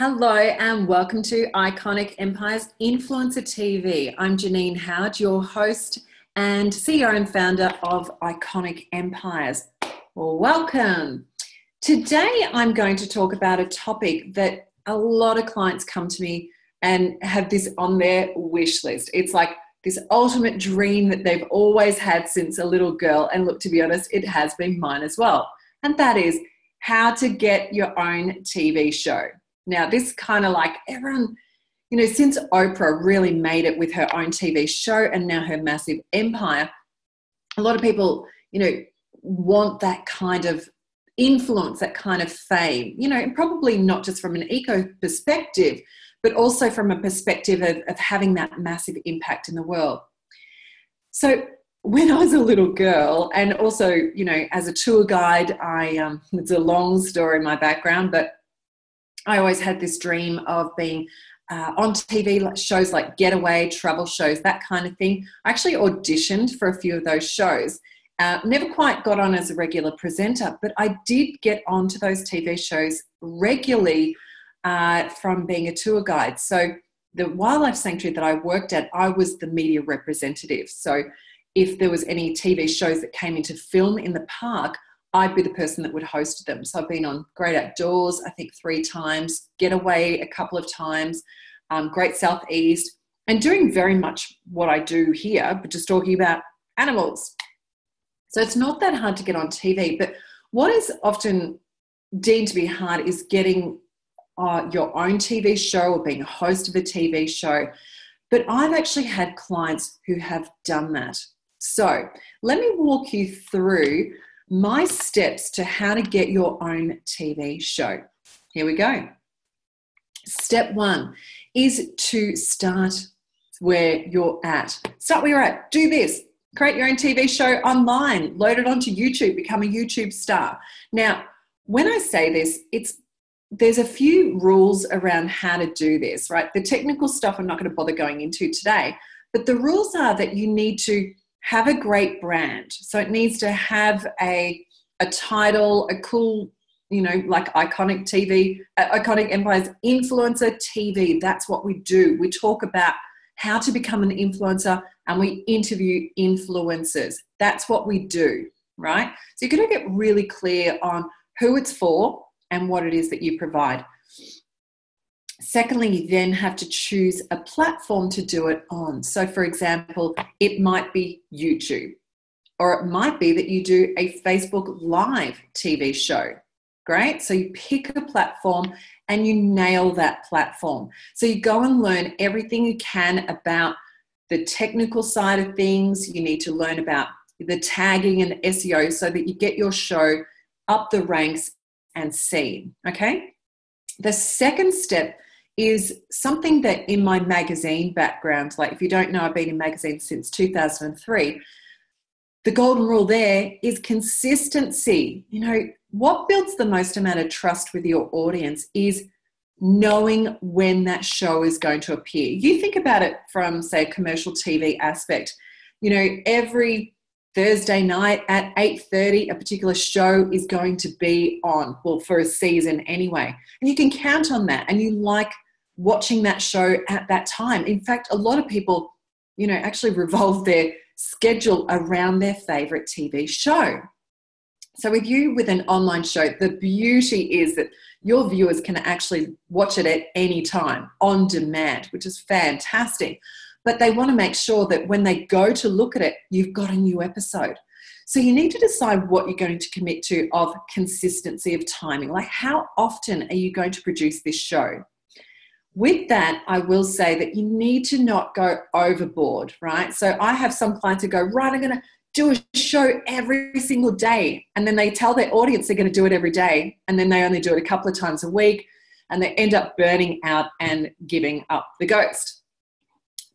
Hello and welcome to Iconic Empires Influencer TV. I'm Genine Howard, your host and CEO and founder of Iconic Empires. Well, welcome. Today I'm going to talk about a topic that a lot of clients come to me and have this on their wish list. It's like this ultimate dream that they've always had since a little girl. And look, to be honest, it has been mine as well. And that is how to get your own TV show. Now, this kind of like everyone, since Oprah really made it with her own TV show and now her massive empire, a lot of people, want that kind of influence, that kind of fame, probably not just from an ego perspective, but also from a perspective of having that massive impact in the world. So when I was a little girl, and also, as a tour guide, it's a long story, my background, but I always had this dream of being on TV shows like Getaway, travel shows, that kind of thing. I actually auditioned for a few of those shows. Never quite got on as a regular presenter, but I did get onto those TV shows regularly from being a tour guide. So the wildlife sanctuary that I worked at, I was the media representative. So if there was any TV shows that came into film in the park, I'd be the person that would host them. So I've been on Great Outdoors, I think 3 times, Getaway a couple of times, Great Southeast, and doing very much what I do here, but just talking about animals. So it's not that hard to get on TV, but what is often deemed to be hard is getting your own TV show or being a host of a TV show. But I've actually had clients who have done that. So let me walk you through my steps to how to get your own TV show. Here we go. Step 1 is to start where you're at. Start where you're at. Do this. Create your own TV show online. Load it onto YouTube. Become a YouTube star. Now, when I say this, there's a few rules around how to do this, right? The technical stuff I'm not going to bother going into today, but the rules are that you need to have a great brand. So it needs to have a title, a cool, like Iconic TV, Iconic Empires Influencer TV. That's what we do. We talk about how to become an influencer and we interview influencers. That's what we do, right? So you're going to get really clear on who it's for and what it is that you provide. Secondly, you then have to choose a platform to do it on. So for example, it might be YouTube, or it might be that you do a Facebook Live TV show. Great. So you pick a platform and you nail that platform. So you go and learn everything you can about the technical side of things. You need to learn about the tagging and SEO so that you get your show up the ranks and seen. Okay. The second step is something that in my magazine background, like if you don't know, I've been in magazines since 2003. The golden rule there is consistency. What builds the most amount of trust with your audience is knowing when that show is going to appear. You think about it from, say, a commercial TV aspect. Every Thursday night at 8:30, a particular show is going to be on, well, for a season anyway. And you can count on that and you like watching that show at that time. In fact, a lot of people, actually revolve their schedule around their favorite TV show. So with an online show, the beauty is that your viewers can actually watch it at any time on demand, which is fantastic. But they want to make sure that when they go to look at it, you've got a new episode. So you need to decide what you're going to commit to of consistency of timing. Like how often are you going to produce this show? With that, I will say that you need to not go overboard, right? So I have some clients who go, right, I'm going to do a show every single day. And then they tell their audience they're going to do it every day. And then they only do it a couple of times a week. And they end up burning out and giving up the ghost.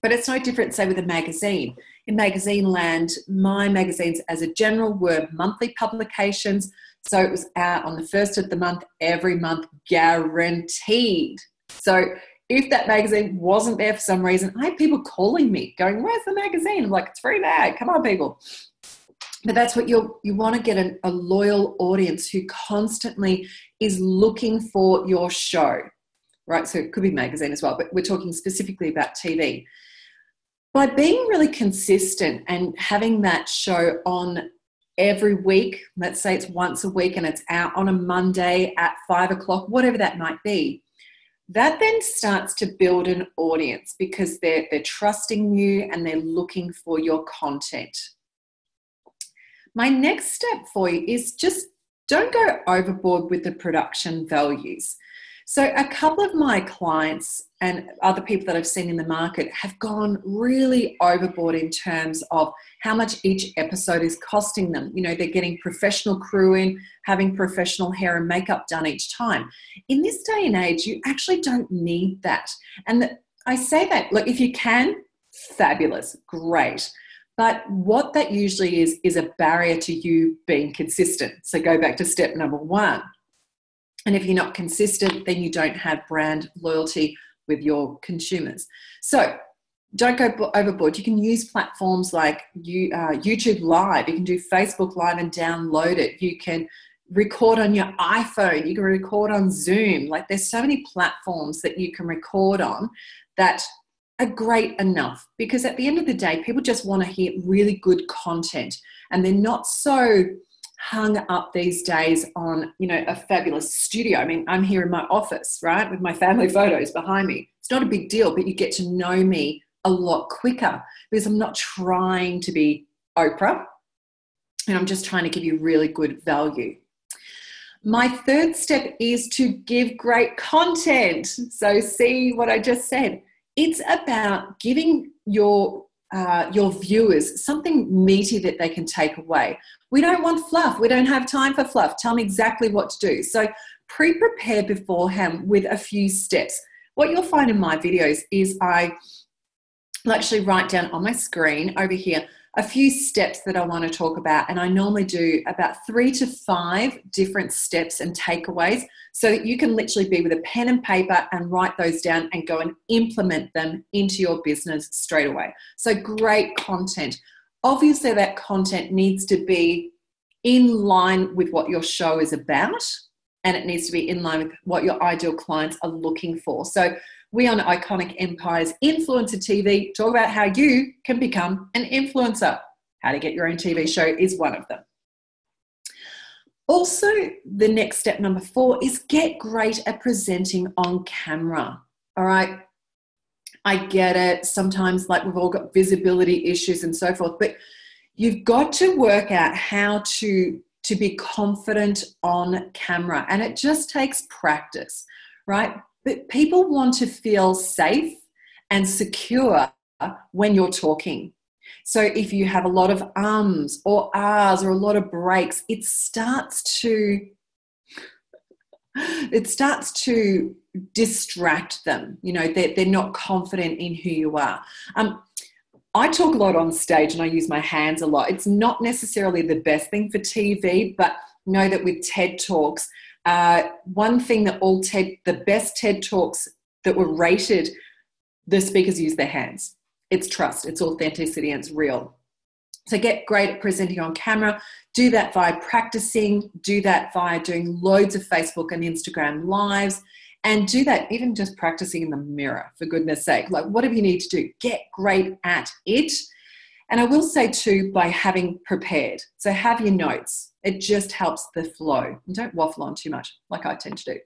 But it's no different, say, with a magazine. In magazine land, my magazines as a general were monthly publications. So it was out on the first of the month, every month, guaranteed. So if that magazine wasn't there for some reason, I had people calling me going, where's the magazine? I'm like, it's free bag. Come on, people. But that's what you want to get a loyal audience who constantly is looking for your show. right? So it could be magazine as well, but we're talking specifically about TV. By being really consistent and having that show on every week, let's say it's once a week and it's out on a Monday at 5 o'clock, whatever that might be, that then starts to build an audience because they're trusting you and they're looking for your content. My next step for you is just don't go overboard with the production values. So a couple of my clients and other people that I've seen in the market have gone really overboard in terms of how much each episode is costing them. You know, they're getting professional crew in, having professional hair and makeup done each time. In this day and age, you actually don't need that. And I say that, look, if you can, fabulous, great. But what that usually is a barrier to you being consistent. So go back to step number one. And if you're not consistent, then you don't have brand loyalty with your consumers. So don't go overboard. You can use platforms like YouTube Live. You can do Facebook Live and download it. You can record on your iPhone. You can record on Zoom. Like, there's so many platforms that you can record on that are great enough, because at the end of the day, people just want to hear really good content, and they're not so hung up these days on, you know, a fabulous studio. I mean, I'm here in my office, right, with my family photos behind me. It's not a big deal, but you get to know me a lot quicker because I'm not trying to be Oprah, and I'm just trying to give you really good value. My third step is to give great content. So see what I just said. It's about giving your viewers something meaty that they can take away. We don't want fluff. We don't have time for fluff. Tell me exactly what to do. So pre-prepare beforehand with a few steps. What you'll find in my videos is I actually write down on my screen over here a few steps that I want to talk about. And I normally do about 3 to 5 different steps and takeaways so that you can literally be with a pen and paper and write those down and go and implement them into your business straight away. So great content. Obviously, that content needs to be in line with what your show is about, and it needs to be in line with what your ideal clients are looking for. So we on Iconic Empires Influencer TV talk about how you can become an influencer. How to get your own TV show is one of them. Also, the next step, number 4, is get great at presenting on camera. All right. I get it. Sometimes, like, we've all got visibility issues and so forth, but you've got to work out how to be confident on camera. And it just takes practice, right? But people want to feel safe and secure when you're talking. So if you have a lot of ums or ahs or a lot of breaks, it starts to distract them. You know, they're not confident in who you are. I talk a lot on stage and I use my hands a lot. It's not necessarily the best thing for TV, but know that with TED Talks, one thing that the best TED Talks that were rated, the speakers use their hands. It's trust, it's authenticity, and it's real. So get great at presenting on camera. Do that via practicing. Do that via doing loads of Facebook and Instagram lives. And do that even just practicing in the mirror, for goodness sake. Like, whatever you need to do, get great at it. And I will say too, by having prepared. So have your notes. It just helps the flow. And don't waffle on too much like I tend to do.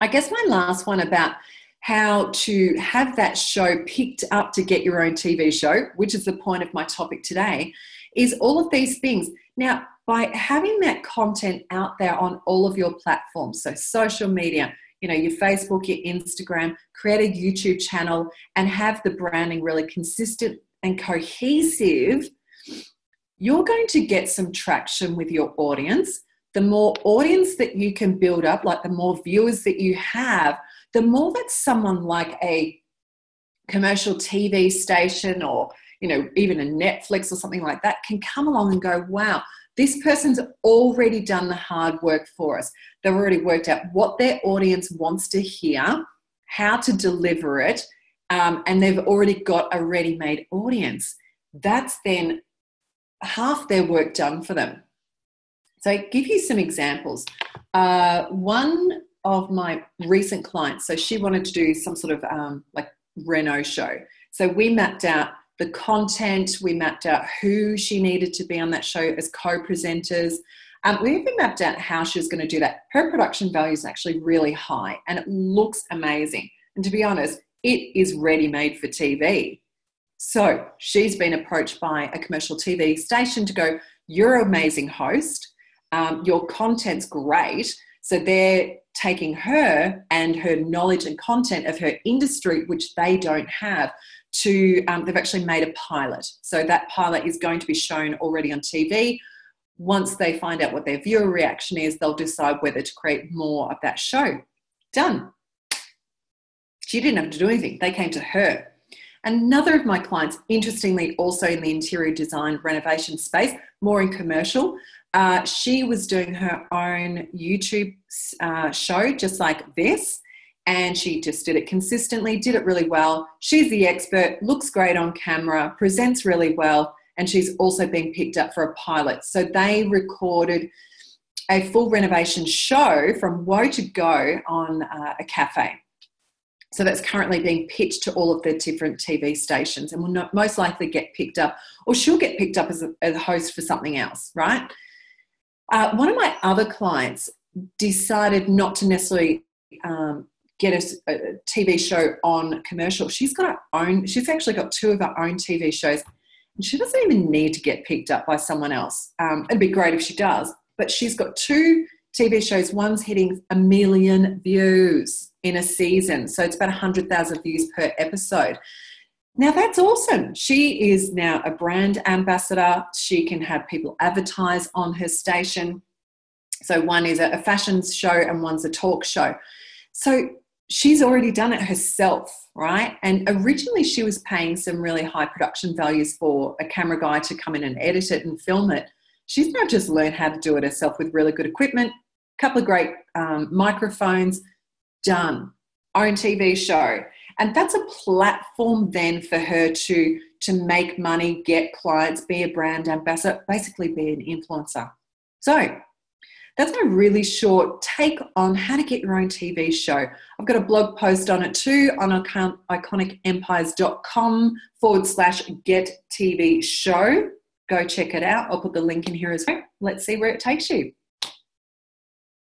I guess my last one about how to have that show picked up to get your own TV show, which is the point of my topic today, is all of these things. Now, by having that content out there on all of your platforms, so social media, you know, your Facebook, your Instagram, create a YouTube channel and have the branding really consistent and cohesive, you're going to get some traction with your audience. The more audience that you can build up, like the more viewers that you have, the more that someone like a commercial TV station or, you know, even a Netflix or something like that can come along and go, wow, this person's already done the hard work for us. They've already worked out what their audience wants to hear, how to deliver it, and they've already got a ready-made audience. That's then half their work done for them. So I'll give you some examples. One of my recent clients, so she wanted to do some sort of like Reno show. So we mapped out the content, we mapped out who she needed to be on that show as co-presenters. We even mapped out how she was going to do that. Her production value is actually really high and it looks amazing. And to be honest, it is ready-made for TV. So she's been approached by a commercial TV station to go, you're an amazing host. Your content's great. So they're taking her and her knowledge and content of her industry, which they don't have, to, they've actually made a pilot. So that pilot is going to be shown already on TV. Once they find out what their viewer reaction is, they'll decide whether to create more of that show. Done. She didn't have to do anything. They came to her. Another of my clients, interestingly, also in the interior design renovation space, more in commercial, she was doing her own YouTube show just like this, and she just did it consistently, did it really well. She's the expert, looks great on camera, presents really well, and she's also been picked up for a pilot. So they recorded a full renovation show from woe to go on a cafe. So that's currently being pitched to all of the different TV stations and will most likely get picked up, or she'll get picked up as a host for something else, right? One of my other clients decided not to necessarily get a TV show on commercial. She's actually got 2 of her own TV shows, and she doesn't even need to get picked up by someone else. It'd be great if she does, but she's got 2 TV shows. One's hitting 1 million views in a season. So it's about 100,000 views per episode. Now that's awesome. She is now a brand ambassador. She can have people advertise on her station. So one is a fashion show and one's a talk show. So she's already done it herself, right? And originally she was paying some really high production values for a camera guy to come in and edit it and film it. She's now just learned how to do it herself with really good equipment, a couple of great microphones, done. Own TV show. And that's a platform then for her to make money, get clients, be a brand ambassador, basically be an influencer. So that's my really short take on how to get your own TV show. I've got a blog post on it too on iconicempires.com/get TV show. Go check it out. I'll put the link in here as well. Let's see where it takes you.